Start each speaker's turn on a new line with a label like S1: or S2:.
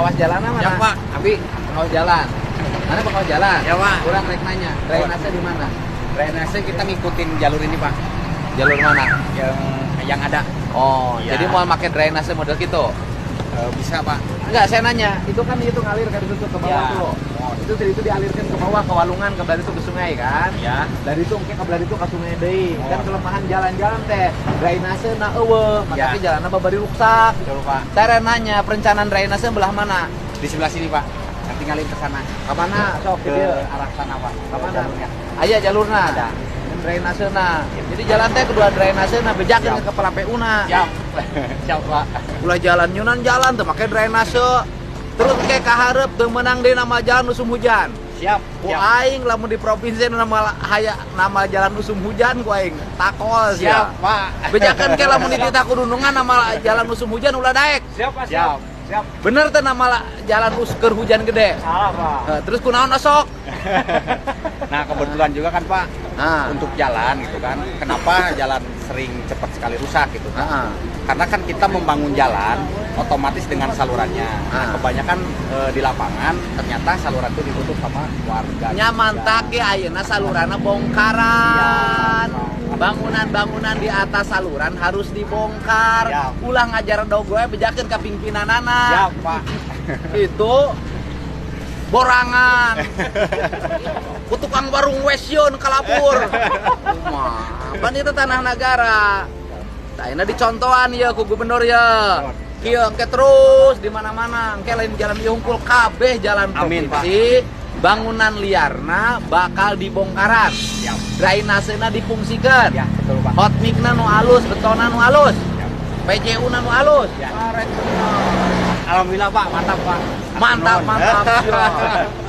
S1: pengawas jalan mana?
S2: Ya, Pak.
S1: Abi, pengawas jalan. Mana pengawas jalan?
S2: Ya, Pak.
S1: Kurang rek nanya. Drainase di mana?
S2: Drainase kita ngikutin jalur ini, Pak.
S1: Jalur mana?
S2: Yang ada.
S1: Oh,
S2: Iya.
S1: jadi mau pakai drainase model gitu?
S2: Bisa, Pak.
S1: Enggak, saya nanya. Itu kan itu ngalir kan itu ke bawah
S2: Ya.
S1: tuh. Oh, itu dialirkan ke bawah ke walungan ke dari itu ke sungai kan?
S2: Ya.
S1: Dari itu mungkin ke dari itu ke sungai deui.
S2: Oh.
S1: Kan kelemahan jalan-jalan teh drainase na eueuh, makanya
S2: Ya.
S1: jalanna babari rusak.
S2: Betul, Pak.
S1: Saya nanya, perencanaan drainase belah mana?
S2: Di sebelah sini, Pak. Nanti ngalih ke sana.
S1: Ke mana? Sok
S2: Ke
S1: ke dia.
S2: arah sana, Pak.
S1: Ke mana?
S2: Jalurnya.
S1: Aya jalurna.
S2: Ada.
S1: Drainase na. Jadi jalan teh kedua drainase na bejakeun
S2: Siap.
S1: ke kepala PU-na.
S2: Siap. Siap, Pak.
S1: Ulah jalan nyunan jalan tuh make drainase. Terus kayak kaharep teu meunang deui nama jalan musim hujan.
S2: Siap.
S1: Ku aing lamun di provinsi nama jalan musim hujan ku aing takol
S2: Siap, Pak.
S1: bejakeun ke lamun di titah kudunungan nama jalan musim hujan ulah daek.
S2: Siap, Pak. Siap. Siap.
S1: Bener teh nama jalan keur hujan gede.
S2: Salah, Pak.
S1: Terus kunaon esok?
S2: Nah, kebetulan juga kan, Pak,
S1: Nah,
S2: untuk jalan gitu kan. Kenapa jalan sering cepat sekali rusak gitu kan?
S1: heeh.
S2: Karena kan kita membangun jalan otomatis dengan salurannya. Nah,
S1: Ah.
S2: kebanyakan di lapangan ternyata saluran itu ditutup sama warga.
S1: Nyaman
S2: juga.
S1: tak ya ayeuna salurana bongkaran.
S2: Siap.
S1: Bangunan-bangunan di atas saluran harus dibongkar.
S2: Siap.
S1: Ulah ngajar dogoe bejakeun ka pimpinanana.
S2: Siap, Pak.
S1: Itu borangan. Ku tukang warung wesyeun kalapur. Kumaha? Pan itu tanah negara. Tah ini dicontohan ya ku gubernur ya. Kieu engke terus di mana-mana, engke lain jalan diungkul kabeh jalan
S2: Amin,
S1: provinsi. Bangunan liarna bakal dibongkaran.
S2: Siap.
S1: Drainasena difungsikeun.
S2: Ya, betul, Pak.
S1: Hot mix-na nu alus, betona nu alus.
S2: Siap.
S1: PJU-na nu alus.
S2: Ya.
S1: Arek bener.
S2: Alhamdulillah, Pak. Mantap, Pak.
S1: Mantap,
S2: Nuhun.
S1: mantap. Siap.